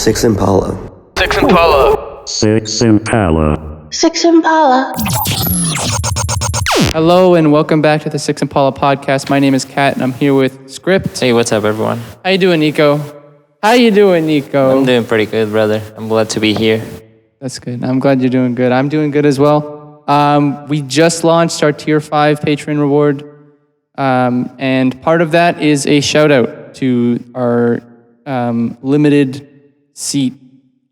Six Impala. Six Impala. Six Impala. Six Impala. Hello and welcome back to the Six Impala podcast. My name is Kat and I'm here with Script. Hey, what's up, everyone? How you doing, Nico? How you doing, Nico? I'm doing pretty good, brother. I'm glad to be here. That's good. I'm glad you're doing good. I'm doing good as well. We just launched our Tier 5 Patreon reward. And part of that is a shout out to our limited seat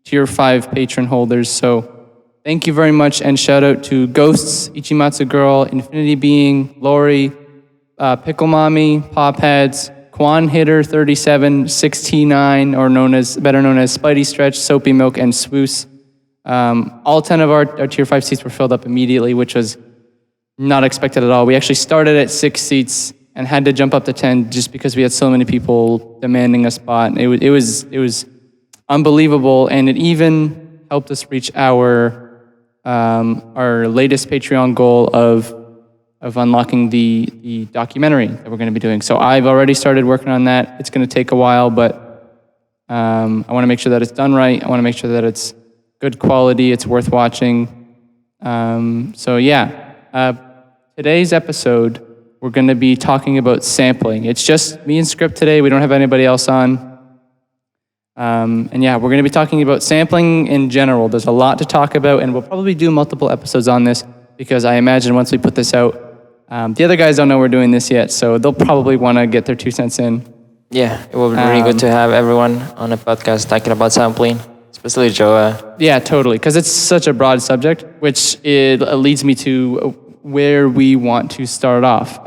Tier 5 patron holders. So thank you very much, and shout out to Ghosts, Ichimatsu Girl, Infinity Being, Lori, Pickle Mommy, Popheads, Quan Hitter 37, 69, or better known as Spidey Stretch, Soapy Milk, and Swoos. All 10 of our Tier 5 seats were filled up immediately, which was not expected at all. We actually started at 6 seats and had to jump up to 10 just because we had so many people demanding a spot. It was unbelievable, and it even helped us reach our latest Patreon goal of unlocking the documentary that we're going to be doing. So I've already started working on that. It's going to take a while, but I want to make sure that it's done right. I want to make sure that it's good quality, it's worth watching. Today's episode, we're going to be talking about sampling. It's just me and Script today. We don't have anybody else on. We're going to be talking about sampling in general. There's a lot to talk about, and we'll probably do multiple episodes on this because I imagine once we put this out, the other guys don't know we're doing this yet, so they'll probably want to get their 2 cents in. Yeah, it will be really good to have everyone on a podcast talking about sampling, especially Joa. Yeah, totally, because it's such a broad subject, which it leads me to where we want to start off.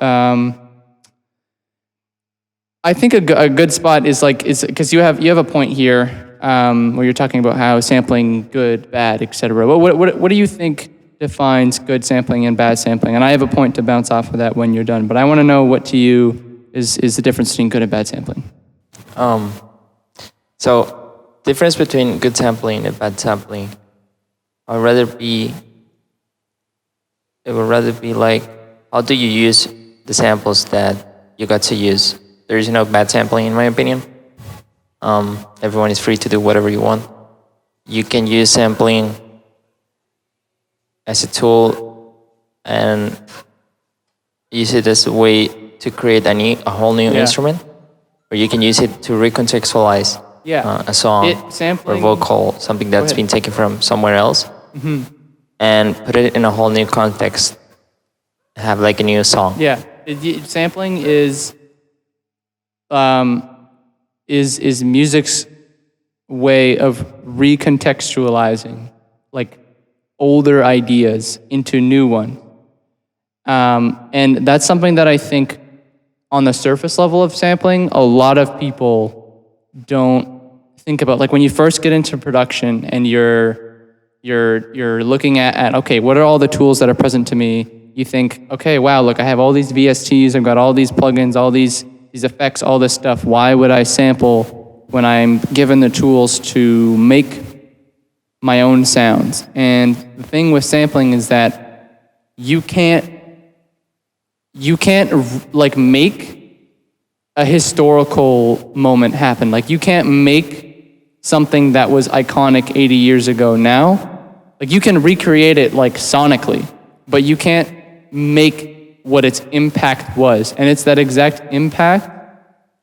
I think a good spot is because you have a point here where you're talking about how sampling good, bad, etc. What do you think defines good sampling and bad sampling? And I have a point to bounce off of that when you're done. But I want to know what to you is the difference between good and bad sampling. So difference between good sampling and bad sampling, it would rather be like, how do you use the samples that you got to use? There is no bad sampling, in my opinion. Everyone is free to do whatever you want. You can use sampling as a tool and use it as a way to create a whole new instrument, or you can use it to recontextualize a song or vocal, something that's been taken from somewhere else, and put it in a whole new context, have like a new song. Yeah, sampling is music's way of recontextualizing like older ideas into new ones. And that's something that I think on the surface level of sampling, a lot of people don't think about. Like when you first get into production and you're looking at okay, what are all the tools that are present to me? You think, okay, wow, look, I have all these VSTs, I've got all these plugins, all these effects, all this stuff. Why would I sample when I'm given the tools to make my own sounds? And the thing with sampling is that you can't like make a historical moment happen. Like you can't make something that was iconic 80 years ago now. Like you can recreate it like sonically, but you can't make what its impact was. And it's that exact impact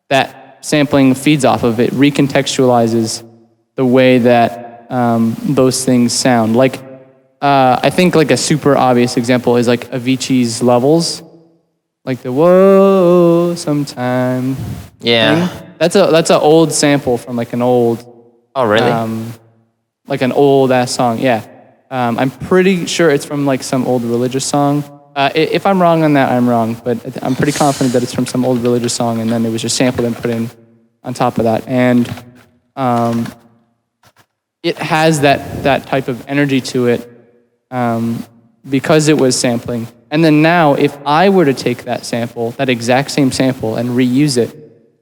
that sampling feeds off of. It recontextualizes the way that those things sound. Like, I think like a super obvious example is like Avicii's Levels. Like the whoa sometime. Yeah. Thing. That's an old sample from like an old. Oh, really? Like an old ass song, yeah. I'm pretty sure it's from like some old religious song. If I'm wrong on that, I'm wrong, but I'm pretty confident that it's from some old religious song, and then it was just sampled and put in on top of that. And it has that type of energy to it because it was sampling. And then now, if I were to take that sample, that exact same sample, and reuse it,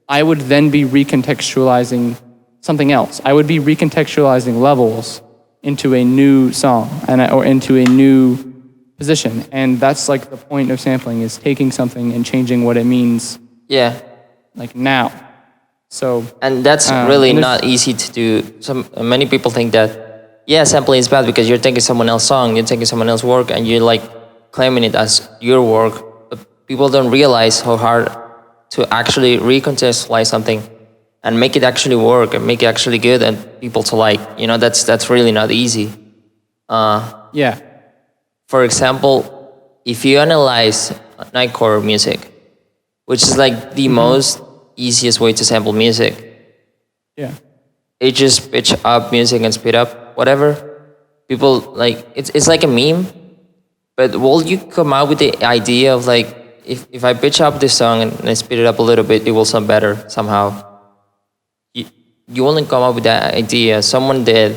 I would then be recontextualizing something else. I would be recontextualizing Levels into a new song or into a new position. And that's like the point of sampling, is taking something and changing what it means Yeah. like now. So and that's really not easy to do. Many people think that sampling is bad because you're taking someone else's song, you're taking someone else's work, and you're like claiming it as your work. But people don't realize how hard to actually recontextualize something and make it actually work and make it actually good and people to like. That's really not easy. For example, if you analyze nightcore music, which is like the most easiest way to sample music. It just pitch up music and speed up whatever. People like it's like a meme. But will you come out with the idea of like if I pitch up this song and I speed it up a little bit, it will sound better somehow? You only come up with that idea. Someone did,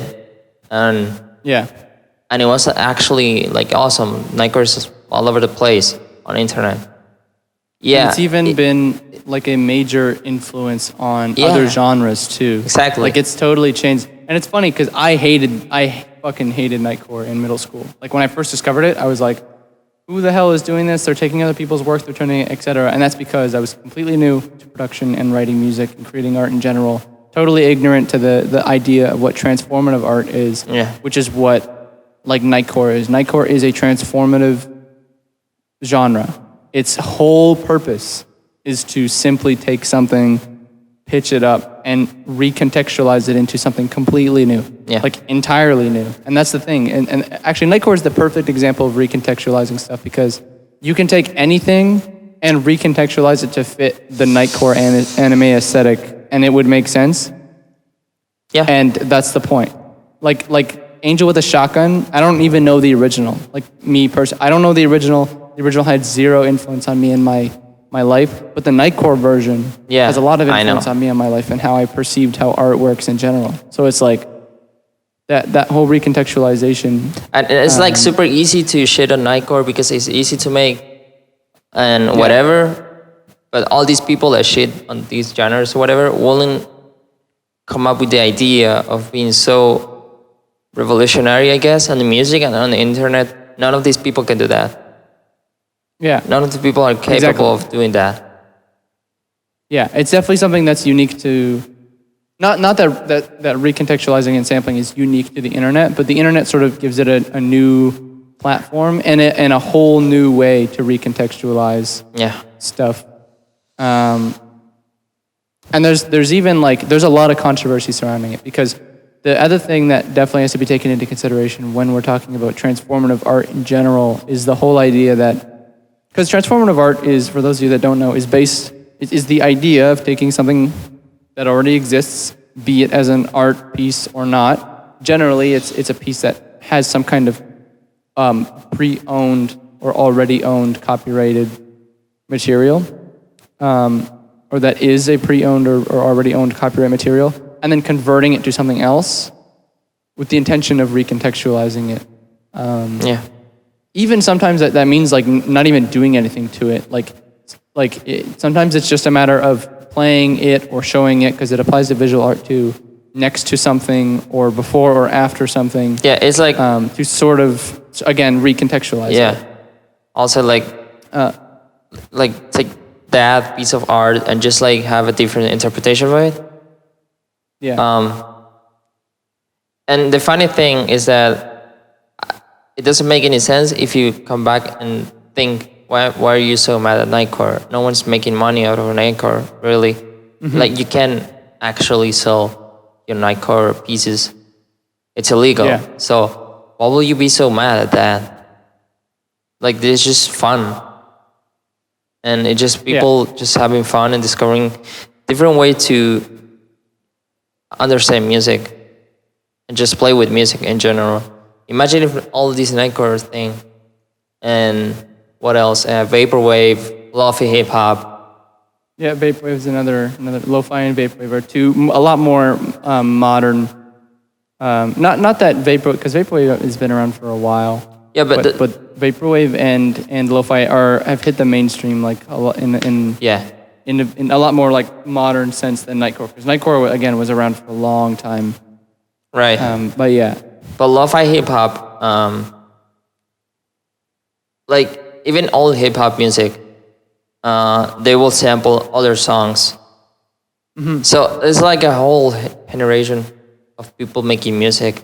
and it was actually like awesome. Nightcore is all over the place on the internet. And it's even been like a major influence on other genres too. Exactly. Like it's totally changed. And it's funny because I fucking hated nightcore in middle school. Like when I first discovered it, I was like, who the hell is doing this? They're taking other people's work, they're turning it, etc. And that's because I was completely new to production and writing music and creating art in general. Totally ignorant to the idea of what transformative art is, which is what like nightcore is. Nightcore is a transformative genre. Its whole purpose is to simply take something, pitch it up, and recontextualize it into something completely new, like entirely new. And that's the thing. And actually, nightcore is the perfect example of recontextualizing stuff because you can take anything and recontextualize it to fit the nightcore anime aesthetic, and it would make sense. And that's the point. Like Angel with a Shotgun, I don't even know the original. Like me personally, I don't know the original. The original had zero influence on me in my life, but the nightcore version has a lot of influence on me in my life and how I perceived how art works in general. So it's like that whole recontextualization. And it's like super easy to shit on nightcore because it's easy to make and whatever. But all these people that shit on these genres or whatever won't come up with the idea of being so revolutionary, I guess, on the music and on the internet. None of these people can do that. None of the people are capable of doing that. It's definitely something that's unique to, not that recontextualizing and sampling is unique to the internet, but the internet sort of gives it a new platform and a whole new way to recontextualize stuff. And there's even like, there's a lot of controversy surrounding it because the other thing that definitely has to be taken into consideration when we're talking about transformative art in general is the whole idea that, because transformative art is, for those of you that don't know, is the idea of taking something that already exists, be it as an art piece or not. Generally, it's a piece that has some kind of pre-owned or already owned copyrighted material, or that is a pre-owned or already owned copyright material, and then converting it to something else with the intention of recontextualizing it. Even sometimes that means like not even doing anything to it. Sometimes it's just a matter of playing it or showing it because it applies to visual art too, next to something or before or after something. It's like to sort of again recontextualize it. Also like take that piece of art and just like have a different interpretation of it. And the funny thing is that it doesn't make any sense if you come back and think, why are you so mad at nightcore? No one's making money out of nightcore, really. Like you can actually sell your nightcore pieces. It's illegal. So why will you be so mad at that? Like it's just fun. And it's just people just having fun and discovering different way to understand music and just play with music in general. Imagine if all these nightcore thing and what else? Vaporwave, lo-fi hip hop. Vaporwave is another lo-fi and vaporwave are two a lot more modern. Not that vaporwave, because vaporwave has been around for a while. But vaporwave and lo-fi have hit the mainstream like a lot in a lot more like modern sense than nightcore, because nightcore again was around for a long time. Right. But lo-fi hip hop, like even old hip hop music, they will sample other songs So it's like a whole generation of people making music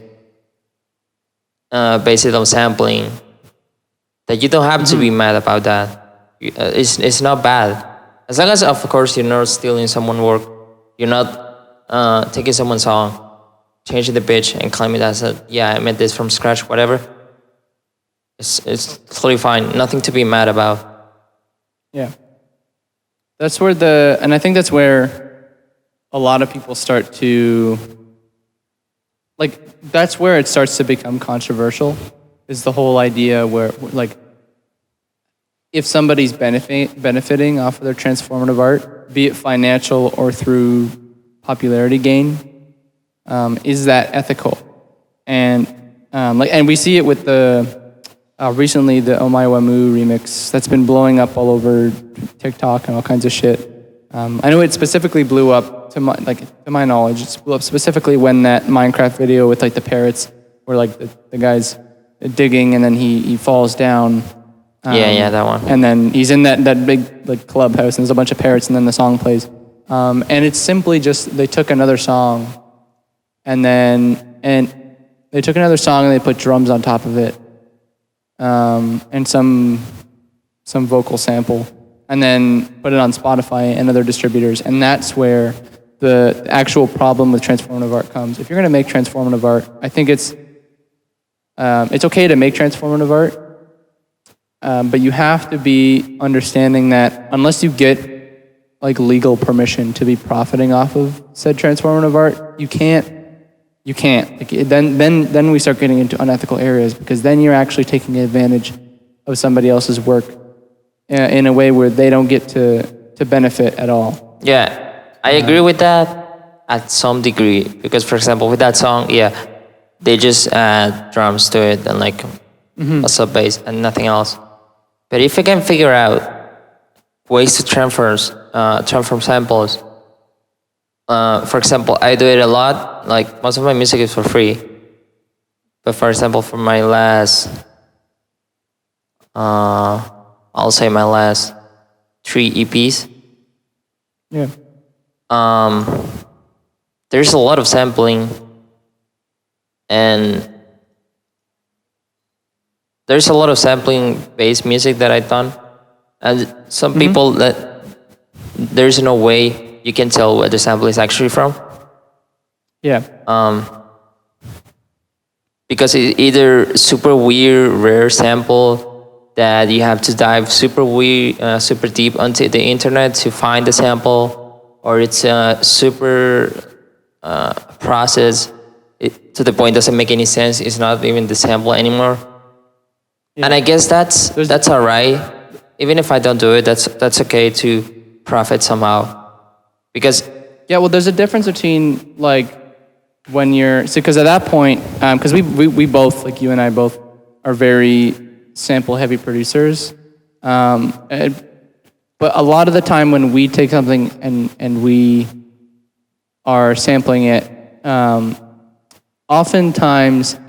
based on sampling. That you don't have to be mad about that. It's not bad. As long as, of course, you're not stealing someone's work. You're not taking someone's song, changing the pitch, and claiming that, I made this from scratch, whatever. It's totally fine. Nothing to be mad about. Yeah. That's where and I think that's where a lot of people start to, that's where it starts to become controversial, is the whole idea where, if somebody's benefiting off of their transformative art, be it financial or through popularity gain, is that ethical? And we see it with recently the Oh My Wamu remix that's been blowing up all over TikTok and all kinds of shit. I know it specifically blew up to my knowledge. It blew up specifically when that Minecraft video with the parrots, where the guy's digging and then he falls down. That one. And then he's in that big clubhouse and there's a bunch of parrots and then the song plays. And it's simply just they took another song and they put drums on top of it. And some vocal sample, and then put it on Spotify and other distributors. And that's where the actual problem with transformative art comes. If you're going to make transformative art, I think it's okay to make transformative art, but you have to be understanding that unless you get legal permission to be profiting off of said transformative art, you can't. Then we start getting into unethical areas, because then you're actually taking advantage of somebody else's work in a way where they don't get to benefit at all. Yeah, I agree with that at some degree, because for example with that song, they just add drums to it and a sub bass and nothing else. But if you can figure out ways to transform samples. For example, I do it a lot. Most of my music is for free. But for example, for my last, I'll say my last 3 EPs. Yeah. There's a lot of sampling, and there's a lot of sampling-based music that I've done, and some people that there's no way you can tell where the sample is actually from. Yeah. Because it's either super weird, rare sample that you have to dive super deep onto the internet to find the sample, or it's a super process to the point it doesn't make any sense. It's not even the sample anymore. Yeah. And I guess that's all right. Even if I don't do it, that's okay to profit somehow. Because there's a difference between when you're because at that point, because we both, you and I both, are very sample heavy producers, but a lot of the time when we take something and we are sampling it, oftentimes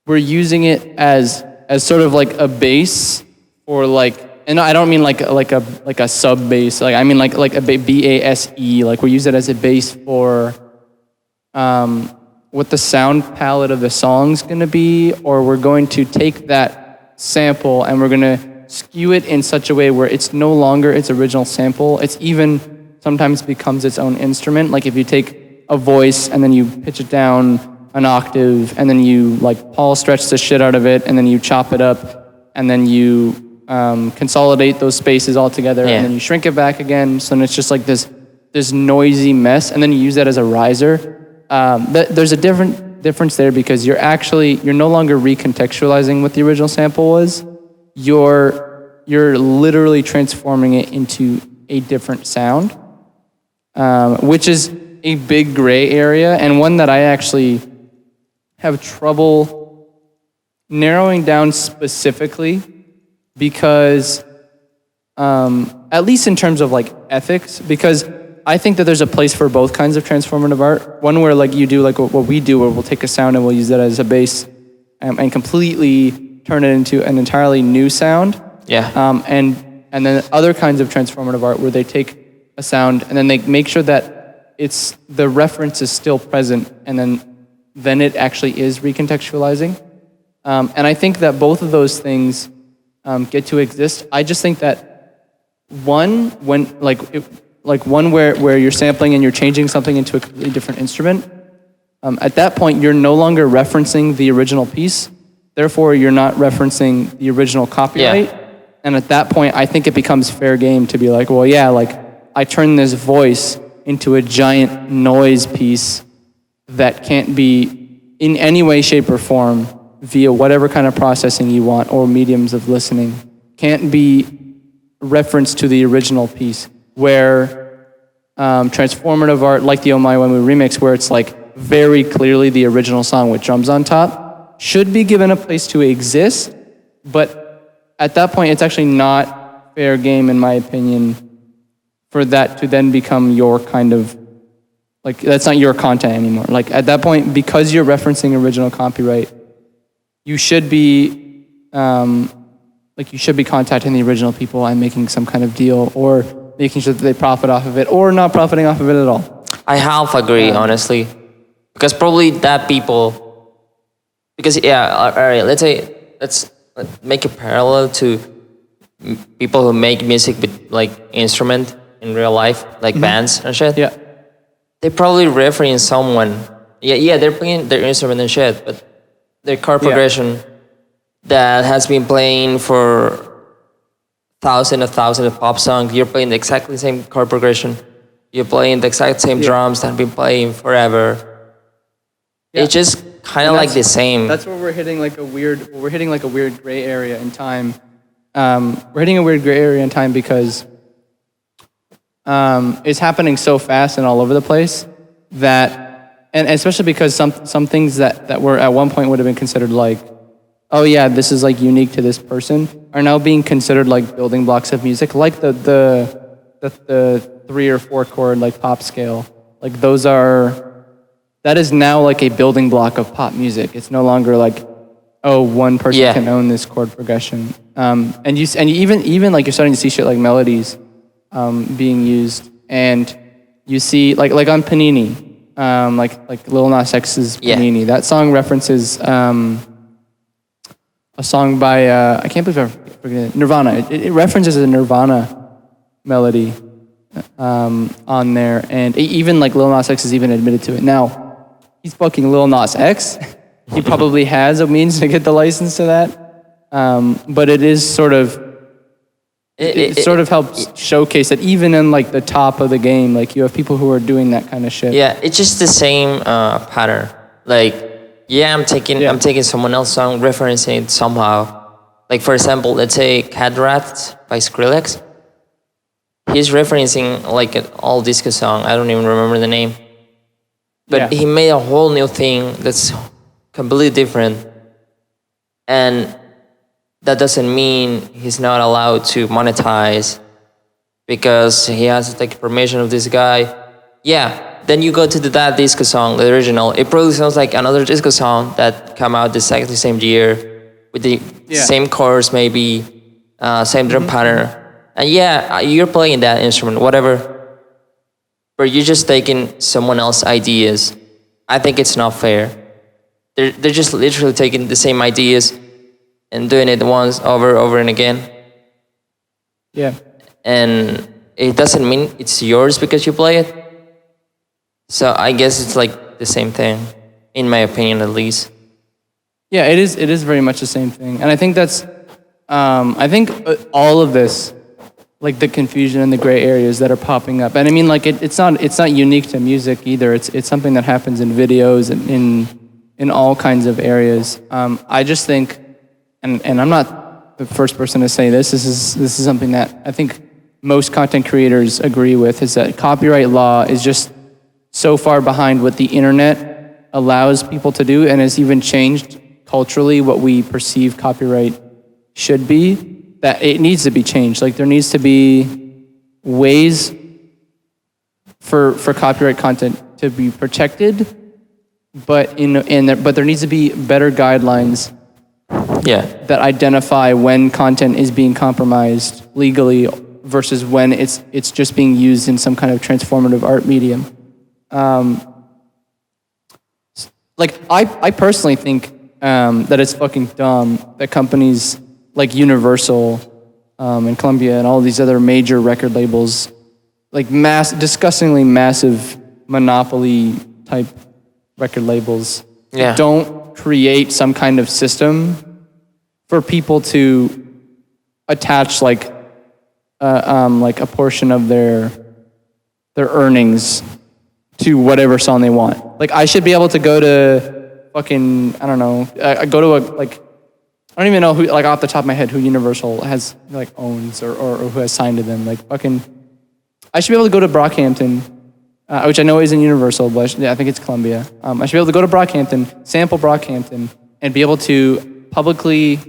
we're using it as sort of a bass, or and I don't mean like a sub bass. I mean like a BASE. We use it as a bass for what the sound palette of the song's going to be, or we're going to take that sample and we're going to skew it in such a way where it's no longer its original sample. It's even sometimes becomes its own instrument. If you take a voice and then you pitch it down an octave, and then you Paul stretch the shit out of it, and then you chop it up, and then you consolidate those spaces all together, and then you shrink it back again, so then it's just this noisy mess, and then you use that as a riser. There's a difference there, because you're no longer recontextualizing what the original sample was. You're literally transforming it into a different sound, which is a big gray area, and one that I actually have trouble narrowing down specifically, because at least in terms of ethics, because I think that there's a place for both kinds of transformative art. One where you do what we do, where we'll take a sound and we'll use that as a bass, and completely turn it into an entirely new sound. Yeah. And then other kinds of transformative art where they take a sound, and then they make sure that the reference is still present, and then it actually is recontextualizing. And I think that both of those things get to exist. I just think that one where you're sampling and you're changing something into a completely different instrument, at that point you're no longer referencing the original piece. Therefore, you're not referencing the original copyright. Yeah. And at that point, I think it becomes fair game to be like, well, yeah, like I turned this voice into a giant noise piece that can't be in any way, shape, or form via whatever kind of processing you want or mediums of listening, can't be referenced to the original piece. Where transformative art, like the Oh My When We remix, where it's like very clearly the original song with drums on top, should be given a place to exist, but at that point, it's actually not fair game, in my opinion, for that to then become your kind of, like, that's not your content anymore. Like, at that point, because you're referencing original copyright, you should be, you should be contacting the original people and making some kind of deal, or making sure that they profit off of it, or not profiting off of it at all. I half agree, honestly. Because probably that people, because, yeah, all right, let's make a parallel to people who make music with like instrument in real life, like bands and shit. Yeah. They probably reference someone. Yeah, they're playing their instrument and shit, but their chord progression that has been playing for thousands of pop songs, you're playing the exactly same chord progression. You're playing the exact same drums that have been playing forever. Yeah. It's just kind of like the same. That's where we're hitting like a weird gray area in time. We're hitting a weird gray area in time because it's happening so fast and all over the place that, and especially because some things that were at one point would have been considered like, oh yeah, this is like unique to this person, are now being considered like building blocks of music, like the 3 or 4 chord like pop scale. Like that is now like a building block of pop music. It's no longer like, oh, one person can own this chord progression. And you even like you're starting to see shit like melodies being used, and you see like on Panini, like Lil Nas X's Panini. That song references a song by I can't believe I forget it, Nirvana. It references a Nirvana melody on there, and even like Lil Nas X has even admitted to it. Now, he's fucking Lil Nas X. He probably has a means to get the license to that. But it is sort of, it sort of helps showcase that even in like the top of the game, like you have people who are doing that kind of shit. Yeah, it's just the same pattern. Like, I'm taking someone else's song, referencing it somehow. Like for example, let's say Cat Rats by Skrillex. He's referencing like an all disco song. I don't even remember the name. But he made a whole new thing that's completely different. And that doesn't mean he's not allowed to monetize because he has to take permission of this guy. Yeah, then you go to that disco song, the original. It probably sounds like another disco song that came out exactly the same year with the same chords, maybe, same drum pattern. And you're playing that instrument, whatever. But you're just taking someone else's ideas. I think it's not fair. They're just literally taking the same ideas and doing it once over and again. Yeah. And it doesn't mean it's yours because you play it. So I guess it's like the same thing, in my opinion at least. Yeah, it is very much the same thing. And I think that's, I think all of this, like the confusion and the gray areas that are popping up. And I mean, like it's not unique to music either. It's something that happens in videos and in all kinds of areas. I just think, and I'm not the first person to say this. This is something that I think most content creators agree with, is that copyright law is just so far behind what the internet allows people to do, and has even changed culturally what we perceive copyright should be, that it needs to be changed. Like there needs to be ways for copyright content to be protected, but but there needs to be better guidelines that identify when content is being compromised legally versus when it's just being used in some kind of transformative art medium. Like I personally think that it's fucking dumb that companies like Universal and Columbia and all these other major record labels, like disgustingly massive monopoly type record labels, don't create some kind of system for people to attach like a portion of their earnings to whatever song they want. Like I should be able to go to fucking, I don't know, go to I don't even know who, like off the top of my head, who Universal has like owns or who has signed to them. Like fucking, I should be able to go to Brockhampton, which I know isn't Universal, but I think it's Columbia. I should be able to go to Brockhampton, sample Brockhampton, and be able to publicly,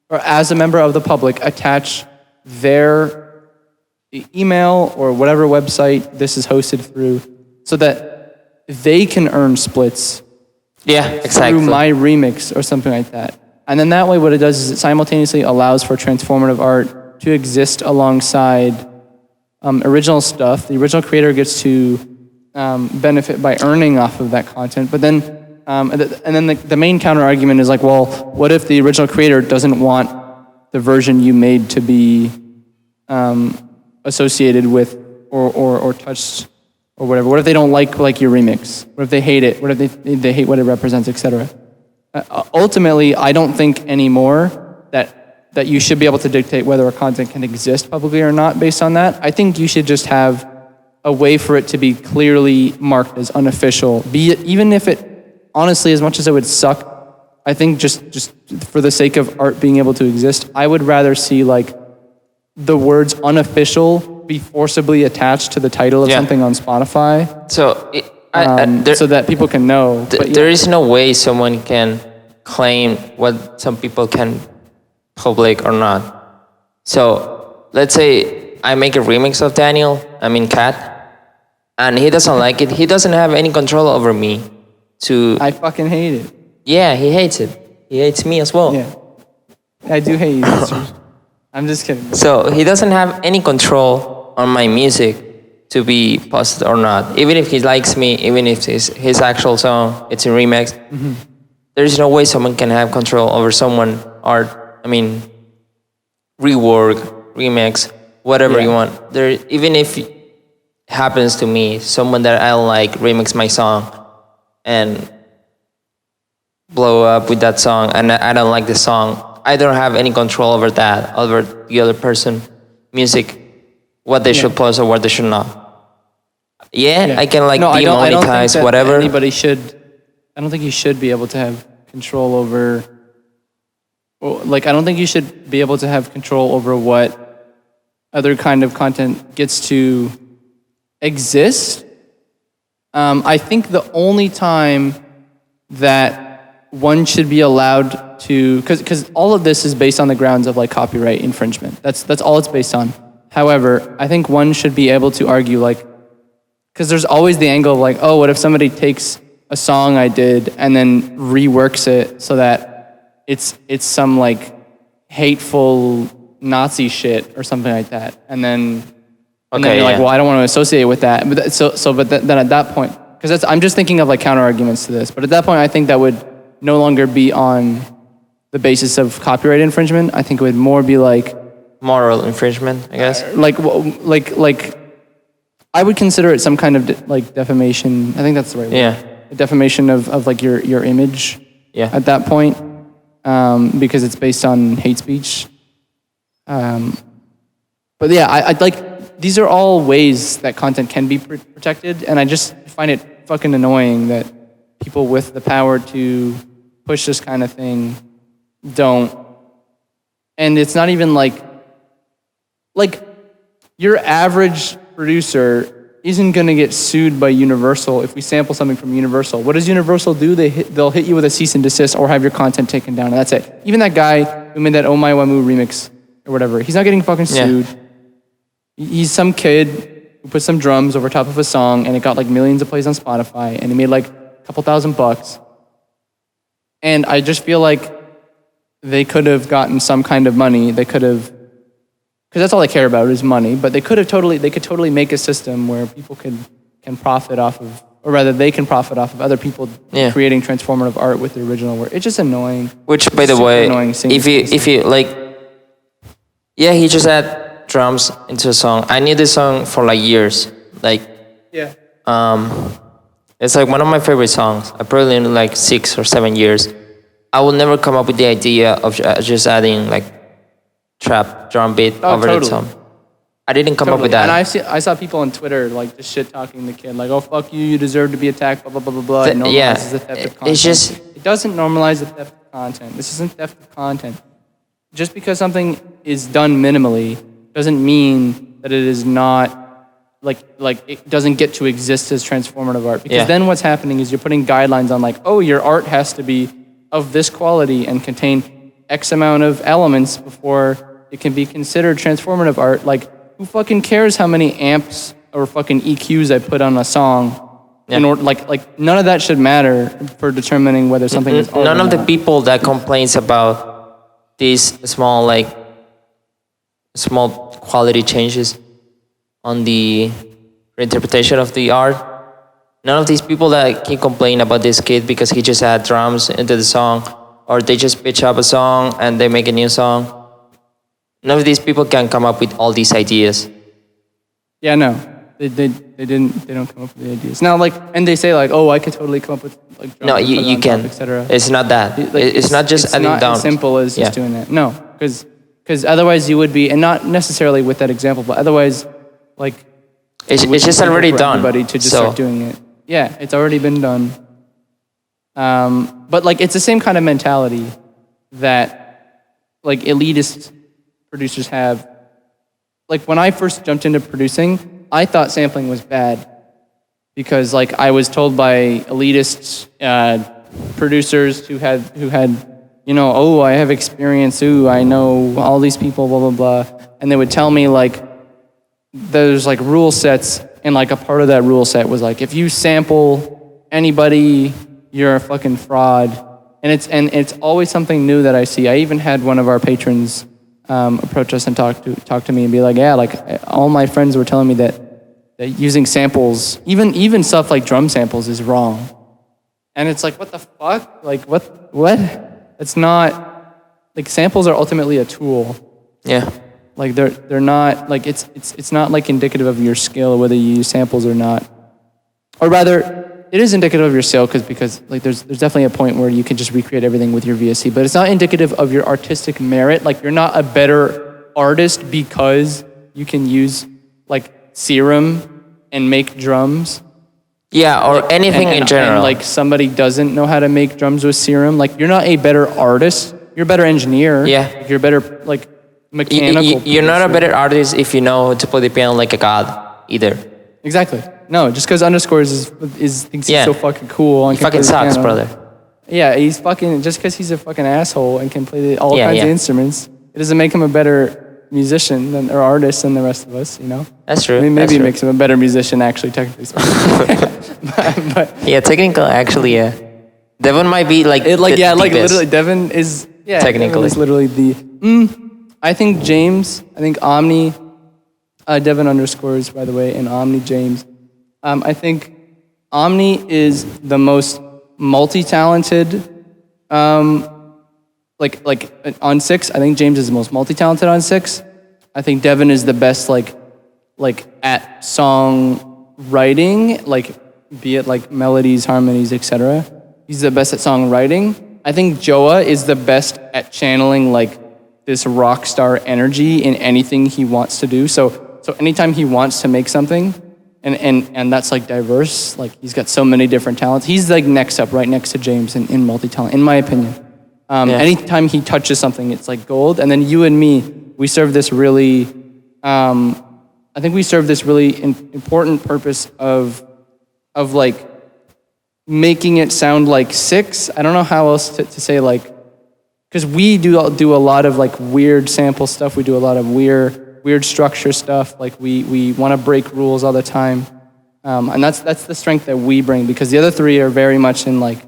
or as a member of the public, attach their email or whatever website this is hosted through, so that they can earn splits through my remix or something like that. And then that way what it does is it simultaneously allows for transformative art to exist alongside original stuff. The original creator gets to benefit by earning off of that content. But then, and then the main counter argument is like, well, what if the original creator doesn't want the version you made to be associated with or touched or whatever? What if they don't like your remix? What if they hate it? What if they hate what it represents, etc.? Ultimately, I don't think anymore that you should be able to dictate whether a content can exist publicly or not based on that. I think you should just have a way for it to be clearly marked as unofficial. Be it, even if it, honestly, as much as it would suck, I think just for the sake of art being able to exist, I would rather see like the words unofficial be forcibly attached to the title of something on Spotify. So so that people can know. There is no way someone can claim what some people can public or not. So let's say I make a remix of Cat, and he doesn't like it. He doesn't have any control over me. I fucking hate it. Yeah, he hates it. He hates me as well. Yeah, I do hate you. I'm just kidding. So he doesn't have any control on my music to be posted or not. Even if he likes me, even if it's his actual song, it's a remix, there's no way someone can have control over someone art. I mean, rework, remix, whatever you want. Even if it happens to me, someone that I like remix my song and blow up with that song, and I don't like the song, I don't have any control over that, over the other person, music, what they should post or what they should not. I can demonetize whatever. I don't think you should be able to have control over. I don't think you should be able to have control over what other kind of content gets to exist. I think the only time that one should be allowed to, because all of this is based on the grounds of like copyright infringement. That's all it's based on. However, I think one should be able to argue because there's always the angle of like, oh, what if somebody takes a song I did and then reworks it so that it's some like hateful Nazi shit or something like that, and then you're like, well, I don't want to associate with that. But then at that point, because I'm just thinking of like counter arguments to this. But at that point, I think that would no longer be on the basis of copyright infringement. I think it would more be like moral infringement, I guess. Like I would consider it some kind of defamation. I think that's the right word. Yeah. A defamation of like your image. Yeah. At that point, because it's based on hate speech. But yeah, I like, these are all ways that content can be protected, and I just find it fucking annoying that people with the power to push this kind of thing don't. And it's not even like your average producer isn't going to get sued by Universal if we sample something from Universal. What does Universal do? They'll hit you with a cease and desist or have your content taken down, and that's it. Even that guy who made that Oh My Wamu remix or whatever, he's not getting fucking sued. Yeah. He's some kid who put some drums over top of a song and it got like millions of plays on Spotify and he made like a couple $1,000. And I just feel like they could have gotten some kind of money. They could have because that's all they care about is money. But they could totally make a system where people can profit off of, or rather they can profit off of other people creating transformative art with the original work. It's just annoying. Which, by the way, if you like, he just add drums into a song. I knew this song for like years. Like, it's like one of my favorite songs. I probably knew like 6 or 7 years. I will never come up with the idea of just adding like trap drum beat over the song. I didn't come up with that. And I saw people on Twitter like just shit talking the kid, like, "Oh fuck you, you deserve to be attacked," blah blah blah blah blah. It normalizes the theft of content. It's just, it doesn't normalize the theft of content. This isn't theft of content. Just because something is done minimally doesn't mean that it is not like it doesn't get to exist as transformative art. Because then what's happening is you're putting guidelines on like, oh, your art has to be of this quality and contain X amount of elements before it can be considered transformative art. Like, who fucking cares how many amps or fucking EQs I put on a song? In order, like none of that should matter for determining whether something is art. None of the people that complains about these small quality changes on the interpretation of the art, none of these people that keep complaining about this kid because he just add drums into the song, or they just pitch up a song and they make a new song, none of these people can come up with all these ideas. Yeah, no, they don't come up with the ideas. Now, like, and they say like, oh, I could totally come up with like drums. No, you can. Etc. It's not that. It's not just adding down. It's not as simple as just doing that. No, because otherwise you would be, and not necessarily with that example, but otherwise, like, it's just already done. Everybody to just start doing it. Yeah, it's already been done. But like, it's the same kind of mentality that like elitist producers have. Like, when I first jumped into producing, I thought sampling was bad because like I was told by elitist producers who had oh, I have experience, I know all these people, blah blah blah, and they would tell me like there's like rule sets, and like a part of that rule set was like, if you sample anybody, you're a fucking fraud. And it's always something new that I see. I even had one of our patrons approach us and talk to me and be like, yeah, like all my friends were telling me that using samples, even stuff like drum samples, is wrong. And it's like, what the fuck? Like what? It's not, like, samples are ultimately a tool. Yeah. Like they're not like it's not like indicative of your skill whether you use samples or not. Or rather, it is indicative of your skill because like there's definitely a point where you can just recreate everything with your VST, but it's not indicative of your artistic merit. Like, you're not a better artist because you can use like Serum and make drums. Yeah, or like, anything in general. And like somebody doesn't know how to make drums with Serum. Like, you're not a better artist. You're a better engineer. Yeah. Like, you're better like mechanical. You're not a better artist if you know to play the piano like a god either. Exactly. No, just because Underscores thinks he's so fucking cool. And he fucking sucks, brother. Yeah, he's fucking, just because he's a fucking asshole and can play all kinds of instruments, it doesn't make him a better musician or artist than the rest of us, you know? That's true. I mean, maybe it makes him a better musician, actually, technically speaking. but yeah, technically, actually, yeah. Devin might be like literally, Devin is, technically. Devin is literally I think James, Omni, Devin Underscores, by the way, and Omni James. I think Omni is the most multi-talented, like on 6. I think James is the most multi-talented on 6. I think Devin is the best, like at song writing, like be it like melodies, harmonies, etc. He's the best at song writing. I think Joa is the best at channeling like this rock star energy in anything he wants to do. So anytime he wants to make something, and that's like diverse, like he's got so many different talents. He's like right next to James in multi-talent, in my opinion. Anytime he touches something, it's like gold. And then you and me, we serve this really, I think we serve this really important purpose of like making it sound like 6. I don't know how else to say, like, because we do a lot of like weird sample stuff. We do a lot of weird structure stuff. Like we want to break rules all the time, and that's the strength that we bring, because the other 3 are very much in like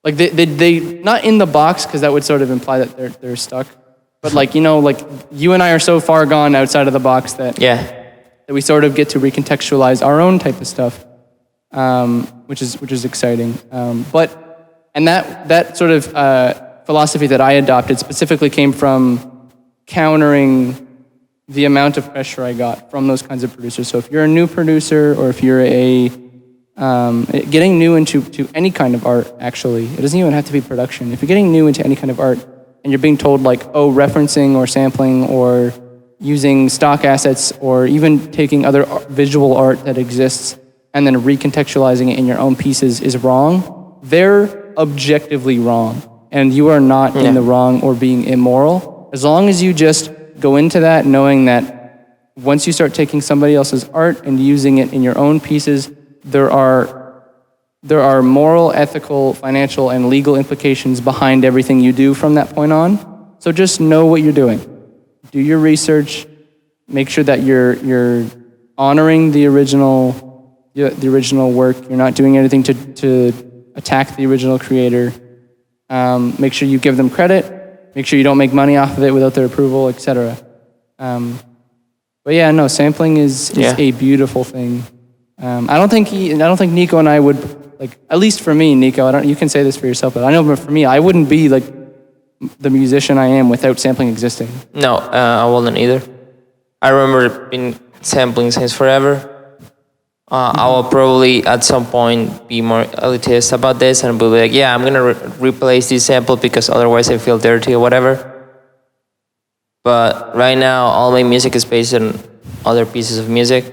like they not in the box, because that would sort of imply that they're stuck. But like, like you and I are so far gone outside of the box that we sort of get to recontextualize our own type of stuff, which is exciting. And that sort of philosophy that I adopted specifically came from countering the amount of pressure I got from those kinds of producers. So if you're a new producer, or if you're getting new into any kind of art, actually, it doesn't even have to be production. If you're getting new into any kind of art and you're being told like, oh, referencing or sampling or using stock assets or even taking other visual art that exists and then recontextualizing it in your own pieces is wrong, they're objectively wrong. And you are not in the wrong or being immoral. As long as you just go into that knowing that once you start taking somebody else's art and using it in your own pieces, there are moral, ethical, financial, and legal implications behind everything you do from that point on. So just know what you're doing. Do your research. Make sure that you're honoring the original work. You're not doing anything to attack the original creator. Make sure you give them credit. Make sure you don't make money off of it without their approval, etc. But yeah, no, sampling is a beautiful thing. I don't think Nico and I would, like, at least for me, Nico, you can say this for yourself, but I know for me, I wouldn't be like the musician I am without sampling existing. No, I wouldn't either. I remember been sampling since forever. I will probably at some point be more elitist about this and be like, yeah, I'm gonna replace this sample because otherwise I feel dirty or whatever. But right now, all my music is based on other pieces of music,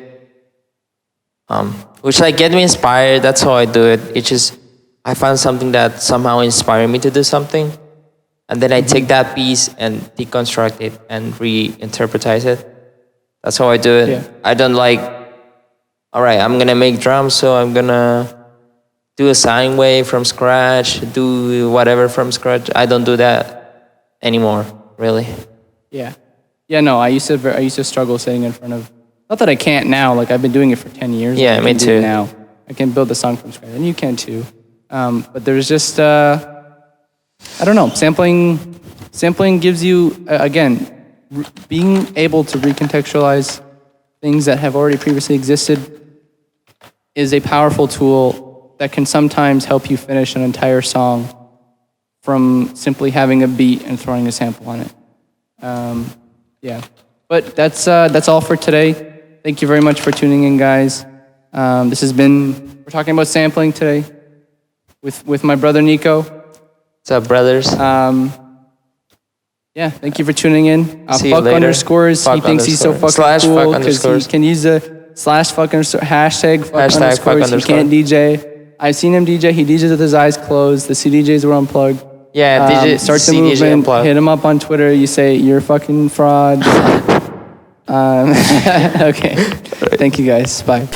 which like get me inspired. That's how I do it. It's just I find something that somehow inspired me to do something, and then I take that piece and deconstruct it and reinterpretize it. That's how I do it. Yeah. I don't like, all right, I'm gonna make drums, so I'm gonna do a sine wave from scratch, do whatever from scratch. I don't do that anymore, really. Yeah. Yeah, no, I used to struggle sitting in front of, not that I can't now, like I've been doing it for 10 years. Yeah, me too. Now I can build a song from scratch, and you can too. But there's just, I don't know, sampling gives you, again, being able to recontextualize things that have already previously existed is a powerful tool that can sometimes help you finish an entire song from simply having a beat and throwing a sample on it. Yeah, but that's all for today. Thank you very much for tuning in, guys. We're talking about sampling today with my brother Nico. What's up, brothers? Yeah, thank you for tuning in. See you later. Underscores. He thinks he's so fucking cool because he can use the hashtag fuck underscores. He can't DJ. I've seen him DJ. He DJs with his eyes closed. The CDJs were unplugged. Yeah, start the movement. Unplugged. Hit him up on Twitter. You say you're a fucking fraud. Okay. Thank you guys. Bye.